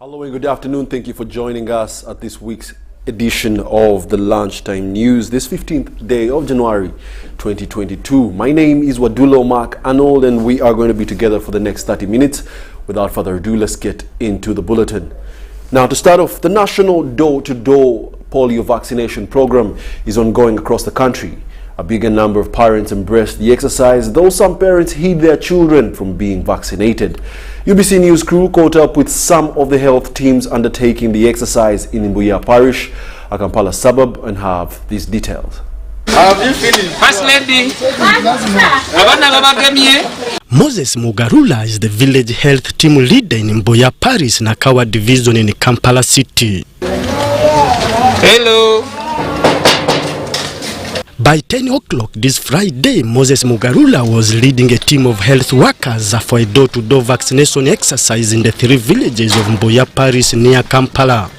Hello and good afternoon. Thank you for joining us at this week's edition of the Lunchtime News, this 15th day of January 2022. My name is Wadulo Arnold, and we are going to be together for the next 30 minutes. Without further ado, let's get into the bulletin. Now, to start off, the national door-to-door polio vaccination program is ongoing across the country. A bigger number of parents embraced the exercise, though some parents hid their children from being vaccinated. UBC News crew caught up with some of the health teams undertaking the exercise in Mbuya Parish, a Kampala suburb, and have these details. First Lady, Moses Mugarula is the village health team leader in Mbuya Parish, Nakawa division in Kampala city. hello. By 10 o'clock this Friday, Moses Mugarula was leading a team of health workers for a door-to-door vaccination exercise in the 3 villages of Mbuya Parish near Kampala.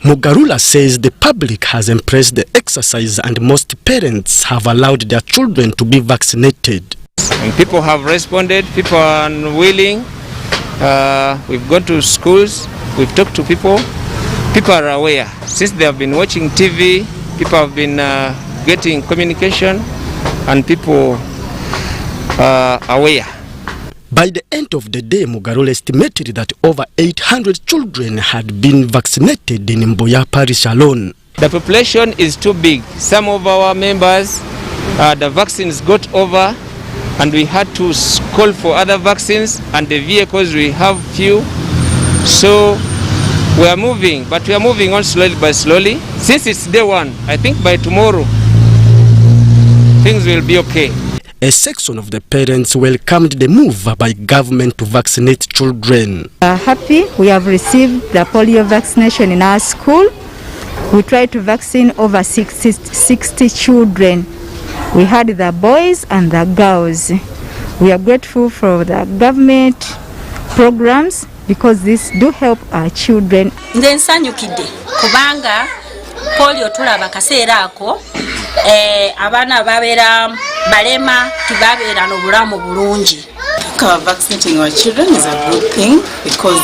Mugarula says the public has embraced the exercise and most parents have allowed their children to be vaccinated. And people have responded, people are willing. We've gone to schools, we've talked to people. People are aware. Since they have been watching TV, people have been getting communication, and people are aware. By the end of the day, Mugarula estimated that over 800 children had been vaccinated in Mbuya Parish alone. The population is too big. Some of our members, the vaccines got over, and we had to call for other vaccines, and the vehicles we have few. So we are moving, but we are moving on slowly by slowly. Since it's day one, I think by tomorrow things will be okay. A section of the parents welcomed the move by government to vaccinate children. Happy we have received the polio vaccination in our school. We tried to vaccinate over 60 children. We had the boys and the girls. We are grateful for the government programs because this do help our children. Nsanyukide kubanga polio tulaba kaseera ako abana babera balema tibabera n'obulamu bulungi. Vaccinating our children is a good thing because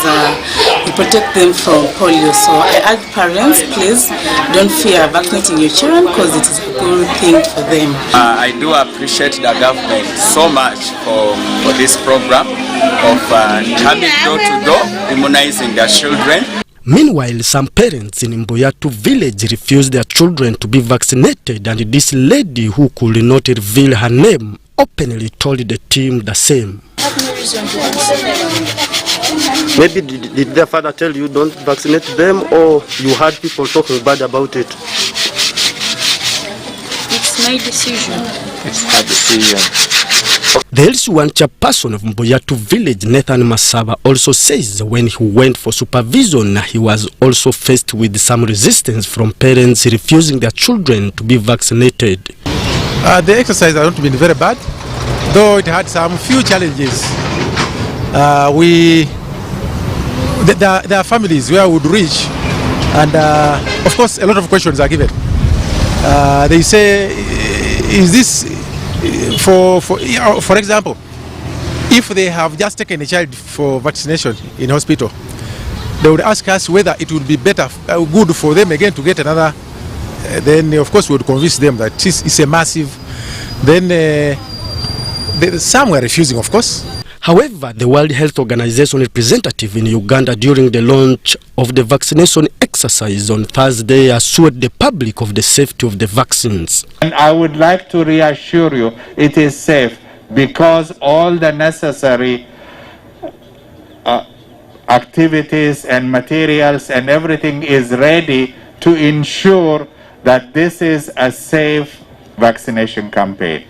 we protect them from polio. So I urge parents, please don't fear vaccinating your children because it is a good thing for them. I do appreciate the government so much for this program of coming door to door, immunizing their children. Meanwhile, some parents in Mboyatu village refused their children to be vaccinated, and this lady, who could not reveal her name, openly told the team the same. Maybe did their father tell you don't vaccinate them, or you had people talking bad about it? It's my decision. It's her decision. The LC1 chairperson of Mboyatu village, Nathan Masaba, also says when he went for supervision, he was also faced with some resistance from parents refusing their children to be vaccinated. The exercise has not been very bad, though it had some few challenges. There are families where we would reach, and of course a lot of questions are given. They say, is this for example, if they have just taken a child for vaccination in hospital, they would ask us whether it would be better, good for them again to get another. Then of course we would convince them that it's a massive. Then some were refusing, of course. However, the World Health Organization representative in Uganda during the launch of the vaccination exercise on Thursday assured the public of the safety of the vaccines. And I would like to reassure you it is safe because all the necessary activities and materials and everything is ready to ensure that this is a safe vaccination campaign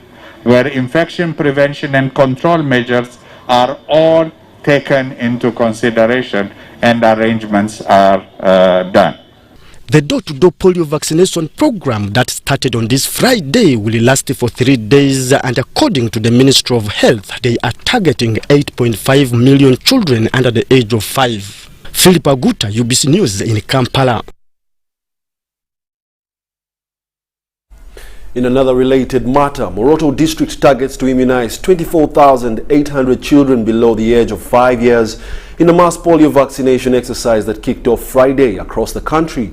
where infection prevention and control measures are all taken into consideration and arrangements are done. The door-to-door polio vaccination program that started on this Friday will last for 3 days, and according to the Ministry of Health, they are targeting 8.5 million children under the age of 5. Philip Aguta, UBC News in Kampala. In another related matter, Moroto District targets to immunize 24,800 children below the age of 5 years in a mass polio vaccination exercise that kicked off Friday across the country.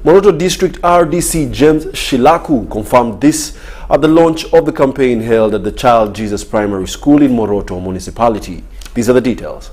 Moroto District RDC James Shilaku confirmed this at the launch of the campaign held at the Child Jesus Primary School in Moroto Municipality. These are the details.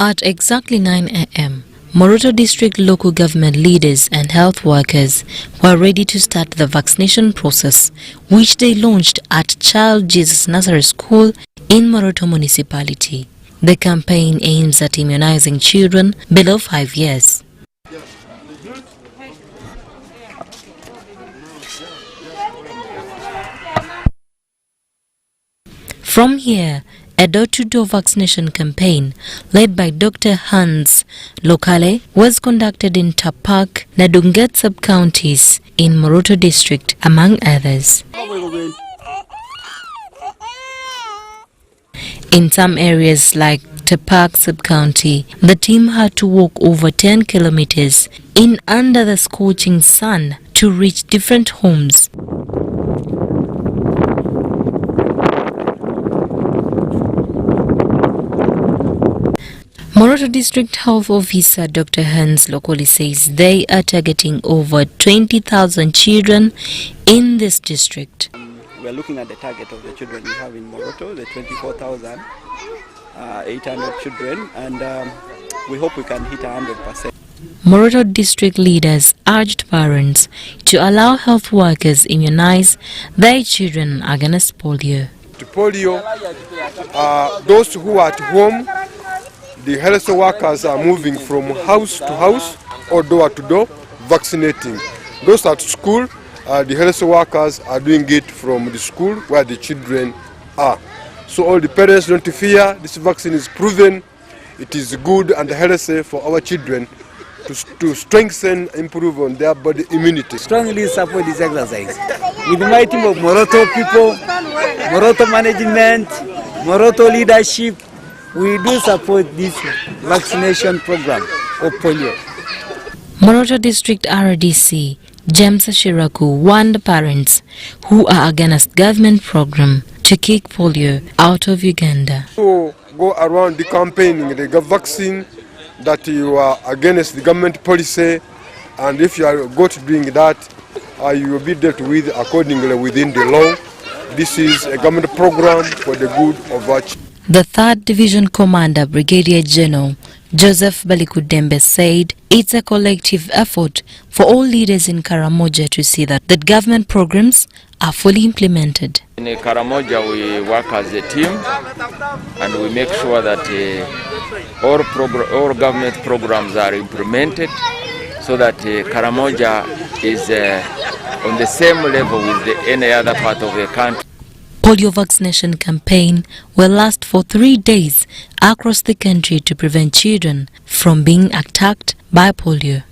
At exactly 9 a.m., Moroto District local government leaders and health workers were ready to start the vaccination process, which they launched at Child Jesus Nazareth School in Moroto Municipality. The campaign aims at immunizing children below 5 years. From here, a door-to-door vaccination campaign led by Dr. Hans Lokale was conducted in Tapak, Nadunget sub-counties in Moroto district, among others. In some areas like Tapak sub-county, the team had to walk over 10 kilometers in under the scorching sun to reach different homes. Moroto District Health Officer Dr. Hans Lokoli says they are targeting over 20,000 children in this district. We are looking at the target of the children we have in Moroto, the 24,800 children, and we hope we can hit 100%. Moroto District leaders urged parents to allow health workers immunize their children against polio. To polio, those who are at home, the health workers are moving from house to house or door to door vaccinating. Those at school, the health workers are doing it from the school where the children are. So all the parents don't fear. This vaccine is proven. It is good and healthy for our children to strengthen, improve on their body immunity. Strongly support this exercise. With my team of Moroto people, Moroto management, Moroto leadership, we do support this vaccination program of polio. Moroto District RDC James Shiraku warned parents who are against government program to kick polio out of Uganda. So go around the campaigning the vaccine that you are against the government policy, and if you are going to doing that, you will be dealt with accordingly within the law. This is a government program for the good of our children. The 3rd Division Commander Brigadier General Joseph Balikudembe said it's a collective effort for all leaders in Karamoja to see that government programs are fully implemented. In Karamoja we work as a team and we make sure that all government programs are implemented so that Karamoja is on the same level with any other part of the country. Polio vaccination campaign will last for 3 days across the country to prevent children from being attacked by polio.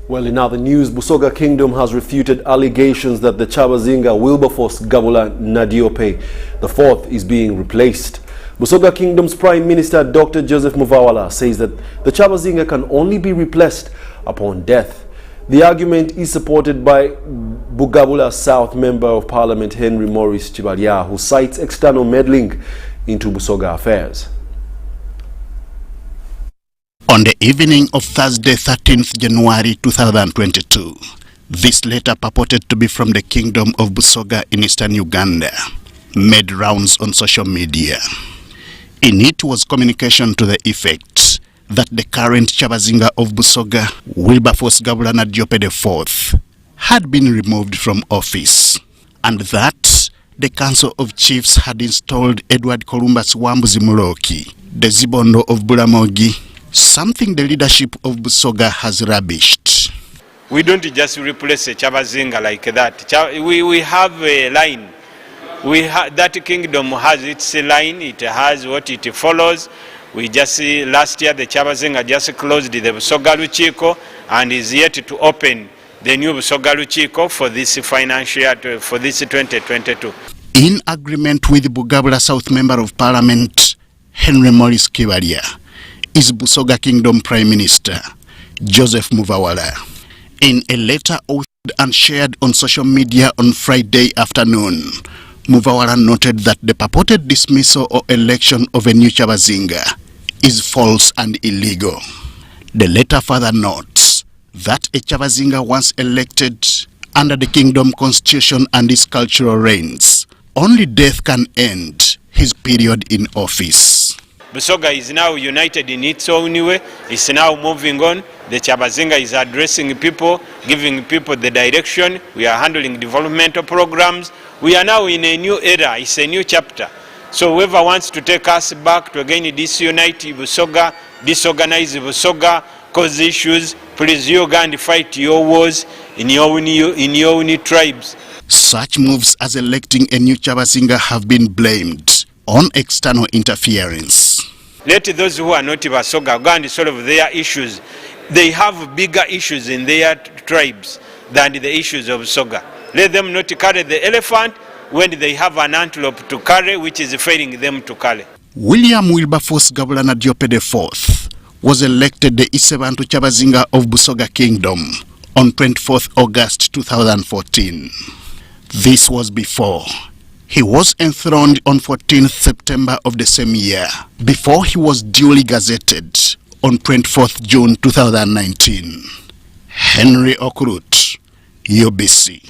Well, in other news, Busoga Kingdom has refuted allegations that the Chabazinga Wilberforce Gabula Nadiope IV is being replaced. Busoga Kingdom's Prime Minister Dr. Joseph Muvawala says that the Chabazinga can only be replaced upon death. The argument is supported by Bugabula South Member of Parliament Henry Morris Chibalia, who cites external meddling into Busoga affairs. On the evening of Thursday, 13th January 2022, this letter purported to be from the Kingdom of Busoga in eastern Uganda made rounds on social media. In it was communication to the effect that the current Chabazinga of Busoga, Wilberforce Gabula Nadiope IV, had been removed from office, and that the Council of Chiefs had installed Edward Columbus Wambuzi Muloki, the Zibondo of Bulamogi, something the leadership of Busoga has rubbished. We don't just replace a Chabazinga like that. We have a line. That kingdom has its line, it has what it follows. We just see last year the Chabazinga just closed the Busoga Luchiko and is yet to open the new Busoga Luchiko for this financial year, for this 2022. In agreement with Bugabula South Member of Parliament, Henry Morris Kivalia, is Busoga Kingdom Prime Minister, Joseph Muvawala. In a letter authored and shared on social media on Friday afternoon, Muvawala noted that the purported dismissal or election of a new Chabazinga is false and illegal. The letter further notes that a Chabazinga once elected under the Kingdom Constitution and its cultural reigns, only death can end his period in office. Busoga is now united in its own way. It's now moving on. The Chabazinga is addressing people, giving people the direction. We are handling developmental programs. We are now in a new era. It's a new chapter. So whoever wants to take us back to again disunite Busoga, disorganize Busoga, cause issues, please you go and fight your wars in your own tribes. Such moves as electing a new Chabazinga have been blamed on external interference. Let those who are not Busoga go and solve their issues. They have bigger issues in their tribes than the issues of Busoga. Let them not carry the elephant when they have an antelope to carry, which is failing them to carry. William Wilberforce Gabulana Diop IV was elected the Isebantu Chabazinga of Busoga Kingdom on 24th August 2014. This was before he was enthroned on 14th September of the same year, before he was duly gazetted on 24th June 2019. Henry Okrut, UBC.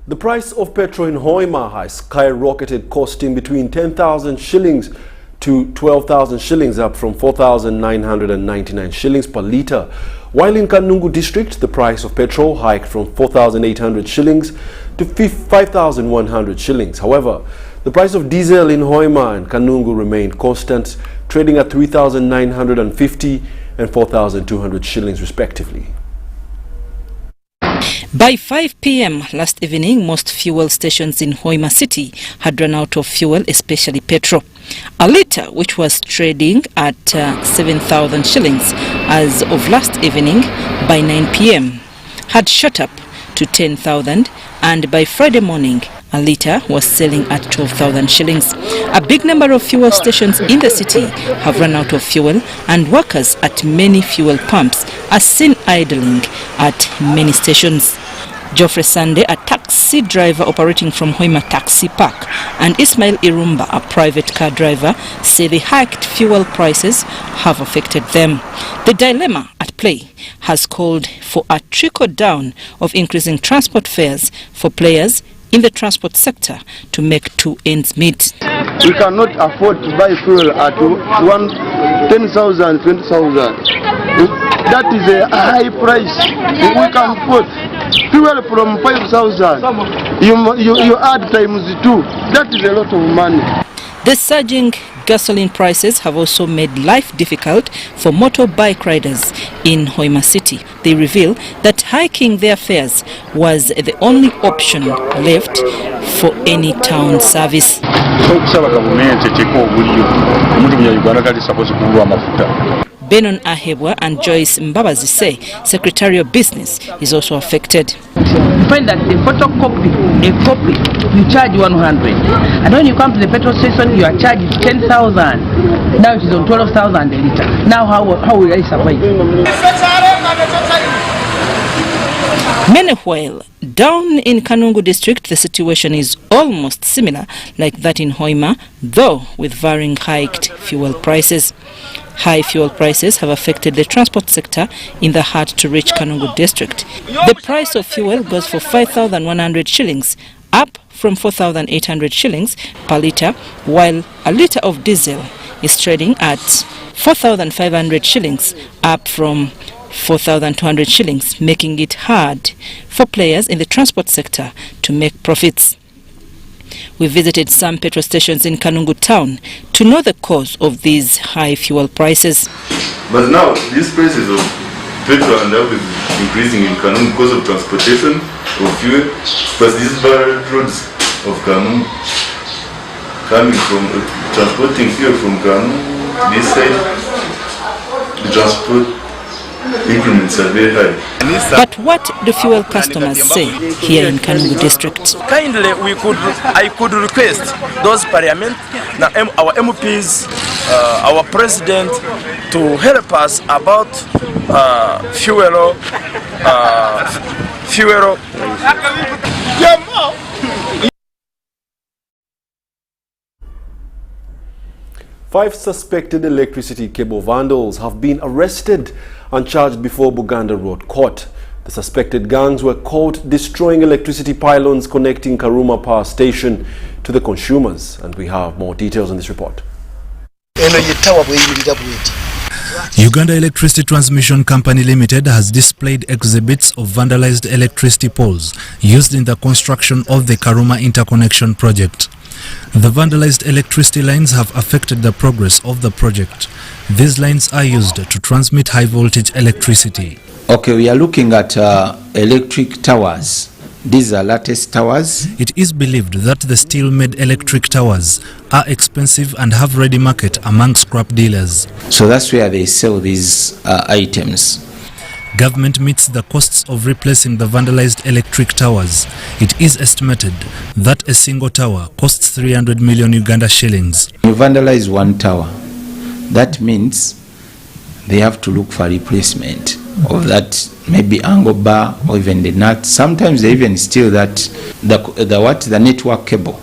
The price of petrol in Hoima has skyrocketed, costing between 10,000 shillings to 12,000 shillings, up from 4,999 shillings per litre. While in Kanungu district, the price of petrol hiked from 4,800 shillings to 5,100 shillings. However, the price of diesel in Hoima and Kanungu remained constant, trading at 3,950 and 4,200 shillings respectively. By 5 p.m. last evening, most fuel stations in Hoima City had run out of fuel, especially petrol. A litre, which was trading at 7,000 shillings as of last evening, by 9 p.m. had shot up to 10,000, and by Friday morning, a litre was selling at 12,000 shillings. A big number of fuel stations in the city have run out of fuel, and workers at many fuel pumps are seen idling at many stations. Geoffrey Sande, a taxi driver operating from Hoima Taxi Park, and Ismail Irumba, a private car driver, say the hiked fuel prices have affected them. The dilemma at play has called for a trickle-down of increasing transport fares for players in the transport sector to make two ends meet. We cannot afford to buy fuel at 10,000, 20,000. That is a high price. We can put fuel from 5,000. You add times 2. That is a lot of money. The surging gasoline prices have also made life difficult for motorbike riders in Hoima City. They reveal that hiking their fares was the only option left for any town service. Benon Ahebwa and Joyce Mbabazi say Secretary of Business is also affected. You find that a photocopy, a copy, you charge 100. And when you come to the petrol station, you are charged 10,000. Now it is on 12,000 a litre. Now how will I survive? Meanwhile, down in Kanungu district, the situation is almost similar like that in Hoima, though with varying hiked fuel prices. High fuel prices have affected the transport sector in the hard-to-reach Kanungu district. The price of fuel goes for 5,100 shillings, up from 4,800 shillings per litre, while a litre of diesel is trading at 4,500 shillings, up from 4,200 shillings, making it hard for players in the transport sector to make profits. We visited some petrol stations in Kanungu town to know the cause of these high fuel prices. But now, these prices of petrol and oil is increasing in Kanungu because of transportation of fuel, plus these bad roads of Kanungu coming from transporting fuel from Kanungu, this side, the transport increments are very high. But what do fuel customers say here in Kanungu district? Kindly, I could request those parliament, our MPs, our president, to help us about fuel. Five suspected electricity cable vandals have been arrested and charged before Buganda Road Court. The suspected gangs were caught destroying electricity pylons connecting Karuma Power Station to the consumers. And we have more details on this report. Uganda Electricity Transmission Company Limited has displayed exhibits of vandalized electricity poles used in the construction of the Karuma interconnection project. The vandalized electricity lines have affected the progress of the project. These lines are used to transmit high voltage electricity. Okay, we are looking at electric towers. These are lattice towers. It is believed that the steel-made electric towers are expensive and have ready market among scrap dealers. So that's where they sell these items. Government meets the costs of replacing the vandalized electric towers. It is estimated that a single tower costs 300 million Uganda shillings. You vandalize one tower, that means they have to look for replacement of that, maybe angle bar or even the nut. Sometimes they even steal that the network cable.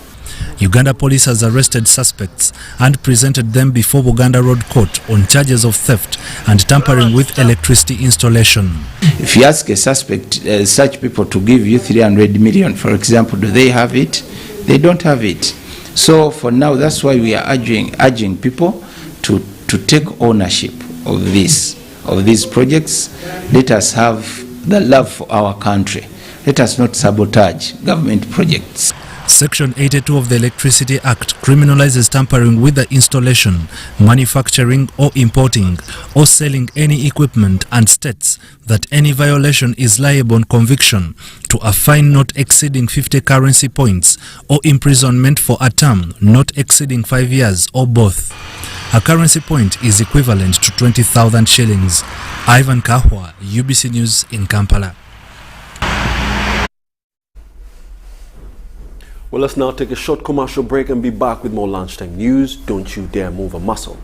Uganda police has arrested suspects and presented them before Buganda Road Court on charges of theft and tampering with electricity installation. If you ask a suspect, such people to give you 300 million, for example, do they have it? They don't have it. So for now, that's why we are urging people to take ownership of these projects. Let us have the love for our country. Let us not sabotage government projects. Section 82 of the Electricity Act criminalizes tampering with the installation, manufacturing or importing or selling any equipment and states that any violation is liable on conviction to a fine not exceeding 50 currency points or imprisonment for a term not exceeding 5 years or both. A currency point is equivalent to 20,000 shillings. Ivan Kahwa, UBC News in Kampala. Well, let's now take a short commercial break and be back with more lunchtime news. Don't you dare move a muscle.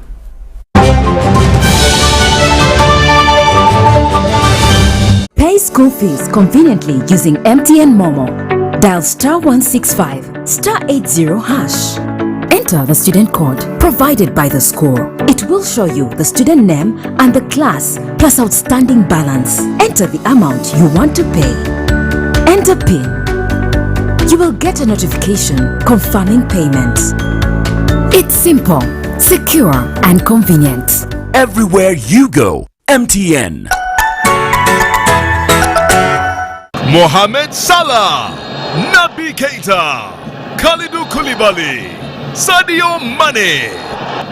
Pay school fees conveniently using MTN Momo. Dial *165 *80 hash. Enter the student code provided by the school. It will show you the student name and the class plus outstanding balance. Enter the amount you want to pay. Enter PIN. You will get a notification confirming payment. It's simple, secure, and convenient. Everywhere you go, MTN. Mohamed Salah, Naby Keita, Kalidou Koulibaly, Sadio Mane,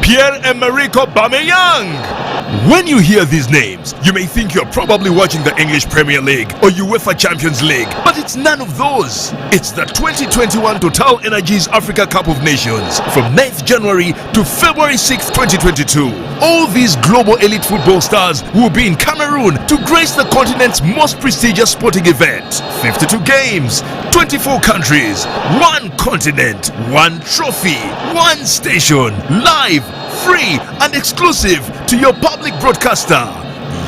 Pierre-Emerick Aubameyang. When you hear these names, you may think you're probably watching the English Premier League or UEFA Champions League, but it's none of those. It's the 2021 Total Energies Africa Cup of Nations from 9th January to February 6th, 2022. All these global elite football stars will be in Cameroon to grace the continent's most prestigious sporting event. 52 games, 24 countries, one continent, one trophy, one station, live, free and exclusive to your public broadcaster.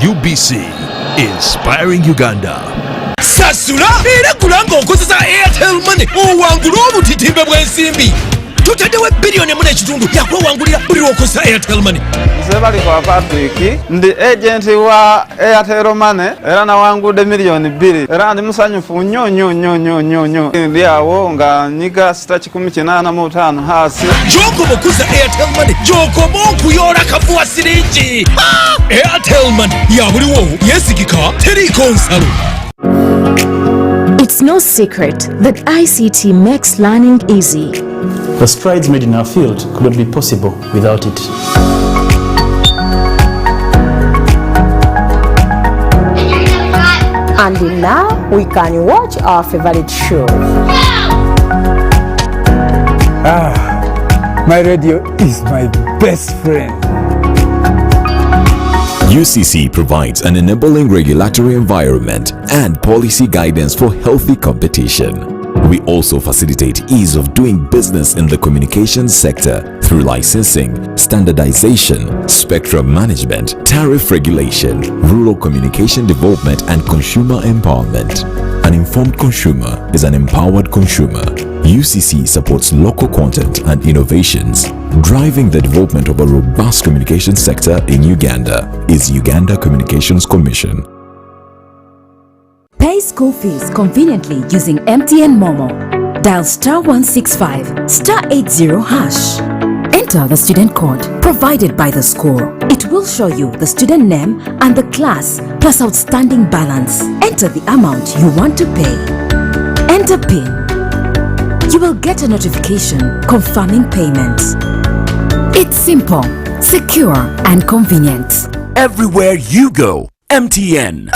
UBC, inspiring Uganda. Sasula era kulanga okozesa Airtel Money owangula obutitimbe bw'ensimbi tutaddewo billion emu n'ekitundu yakwewangulira buli lw'okozesa Airtel Money. Nze bali kwa Patrick ndi agent wa Airtel Money era nawangudde million 2 era ndi musanyufu nnyo ndi awo nga nyiga sita 185 hasi gy'okoba okuza Airtel Money gy'okoba okuyoola kafuwa siringi. Airtel Money ya buliwo yeesigika teriiko nsalo. It's no secret that ICT makes learning easy. The strides made in our field could not be possible without it. And now we can watch our favorite show. My radio is my best friend. UCC provides an enabling regulatory environment and policy guidance for healthy competition. We also facilitate ease of doing business in the communications sector through licensing, standardization, spectrum management, tariff regulation, rural communication development, and consumer empowerment. An informed consumer is an empowered consumer. UCC supports local content and innovations. Driving the development of a robust communication sector in Uganda is Uganda Communications Commission. Pay school fees conveniently using MTN Momo. Dial *165 *80 hash. Enter the student code provided by the school. It will show you the student name and the class plus outstanding balance. Enter the amount you want to pay. Enter PIN. You will get a notification confirming payment. It's simple, secure, and convenient. Everywhere you go, MTN.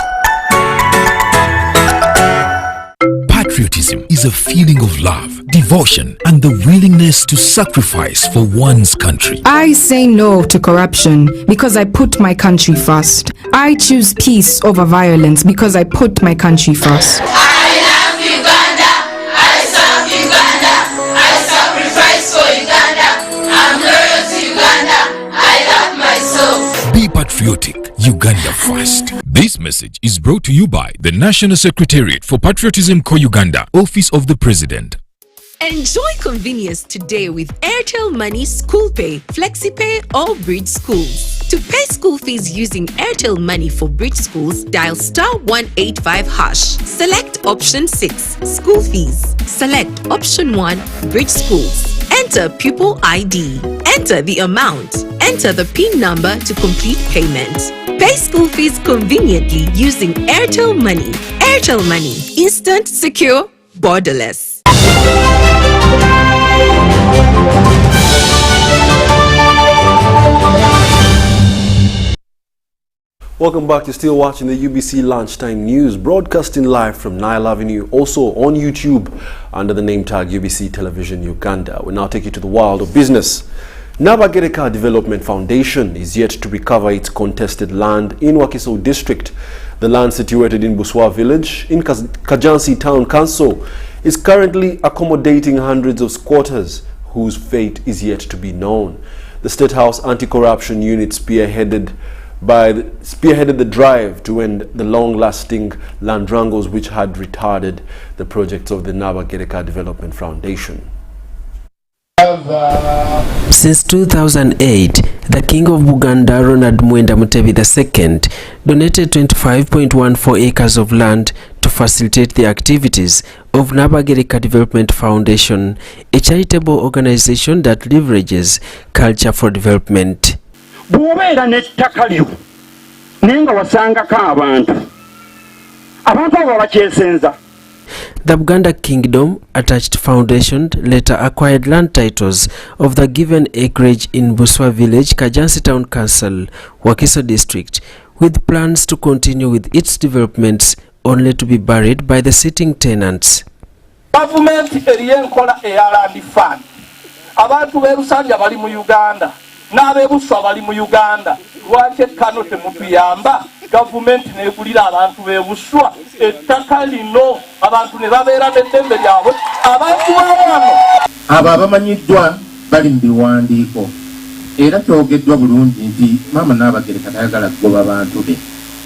Patriotism is a feeling of love, devotion, and the willingness to sacrifice for one's country. I say no to corruption because I put my country first. I choose peace over violence because I put my country first. I love Uganda. I serve Uganda. I sacrifice for Uganda. I'm loyal to Uganda. I love myself. Be patriotic. Uganda first. This message is brought to you by the National Secretariat for Patriotism Co-Uganda, Office of the President. Enjoy convenience today with Airtel Money School Pay, FlexiPay, or Bridge Schools. To pay school fees using Airtel Money for Bridge Schools, dial *185 hash. Select option 6, School Fees. Select option 1, Bridge Schools. Enter pupil ID. Enter the amount. Enter the PIN number to complete payment. Pay school fees conveniently using Airtel Money. Airtel Money. Instant, secure, borderless. Welcome back. You're still watching the UBC Lunchtime News, broadcasting live from Nile Avenue, also on YouTube under the name tag UBC Television Uganda. We'll now take you to the world of business. Nabagereka Development Foundation is yet to recover its contested land in Wakiso District. The land situated in Buswa Village in Kajansi Town Council is currently accommodating hundreds of squatters whose fate is yet to be known. The State House Anti-Corruption Unit spearheaded the drive to end the long-lasting land wrangles which had retarded the projects of the Nabagereka Development Foundation. Since 2008, the King of Buganda, Ronald Mwenda Mutebi II, donated 25.14 acres of land to facilitate the activities of Nabagereka Development Foundation, a charitable organization that leverages culture for development. Bw'obeera n'ettaka lyo naye nga wasangako abantu abo bakyesenza. The Buganda Kingdom Attached Foundation later acquired land titles of the given acreage in Buswa Village, Kajansi Town Council, Wakiso District, with plans to continue with its developments only to be buried by the sitting tenants. Government eriyo enkola eya land fund. Abantu b'Ebusanja bali mu Uganda n'ab'Ebuswa bali mu Uganda. Lwaki ekkano temutuyamba? Government negulira abantu b'Ebuswa ettaka lino abantu ne babeera n'eddembe lyabwe. Abantu b'awano abo abamanyiddwa bali mu biwandiiko era kyogeddwa bulungi nti maama Nabagereka tayagala kugoba bantu be.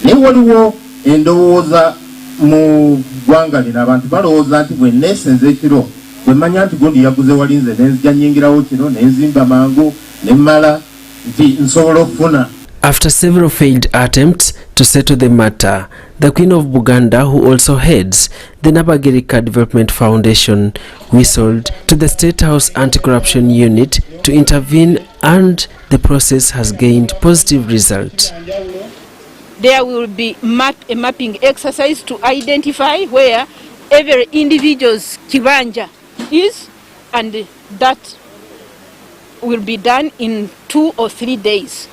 Naye waliwo endowooza mu ggwanga lino abantu balowooza nti bwe neesenza ekiro bwe mmanya nti gundi yaguze walinze nenzija nnyingirawo kino nenzimba mangu ne mmala nti nsobola okufuna. After several failed attempts to settle the matter, the Queen of Buganda, who also heads the Nabagereka Development Foundation, whistled to the State House Anti-Corruption Unit to intervene, and the process has gained positive results. There will be a mapping exercise to identify where every individual's kibanja is, and that will be done in 2 or 3 days.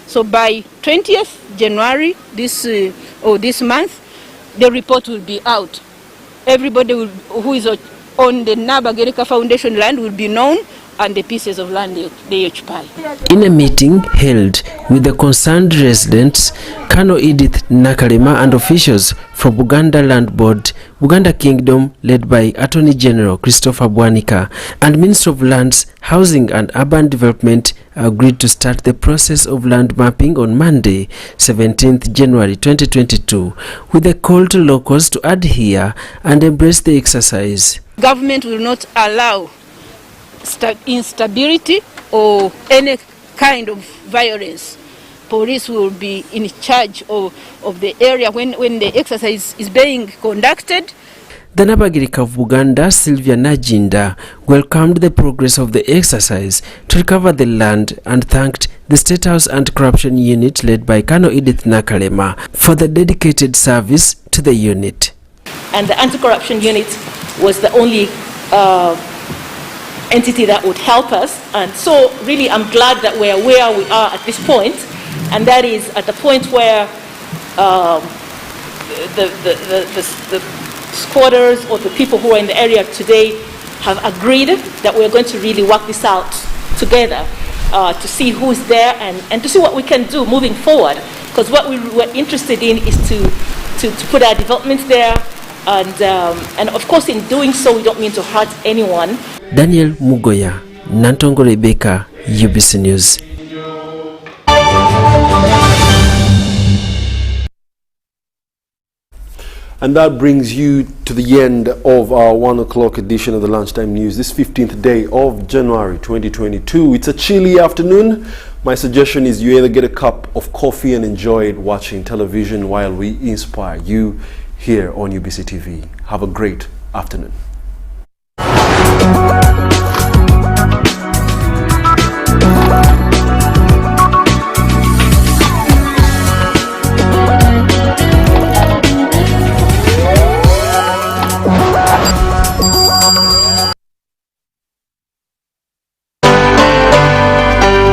So by 20th January this month, the report will be out. Everybody who is on the Nabagereka Foundation land will be known, and the pieces of land they occupy. In a meeting held with the concerned residents, Colonel Edith Nakalema and officials from Buganda Land Board, Buganda Kingdom led by Attorney General Christopher Bwanika, and Minister of Lands, Housing and Urban Development agreed to start the process of land mapping on Monday, 17th January 2022, with a call to locals to adhere and embrace the exercise. Government will not allow instability or any kind of violence. Police will be in charge of the area when the exercise is being conducted. The Nabagirika of Buganda, Sylvia Najinda, welcomed the progress of the exercise to recover the land and thanked the State House Anti-Corruption Unit led by Colonel Edith Nakalema for the dedicated service to the unit. And the Anti-Corruption Unit was the only entity that would help us, and so really I'm glad that we're where we are at this point, and that is at the point where the squatters or the people who are in the area today have agreed that we're going to really work this out together to see who's there and to see what we can do moving forward, because what we were interested in is to put our developments there, and of course in doing so we don't mean to hurt anyone. Daniel Mugoya, Nantongo Rebecca, UBC News. And that brings you to the end of our 1 o'clock edition of the Lunchtime News, this 15th day of January 2022. It's a chilly afternoon. My suggestion is you either get a cup of coffee and enjoy it watching television while we inspire you here on UBC TV. Have a great afternoon. Thank you.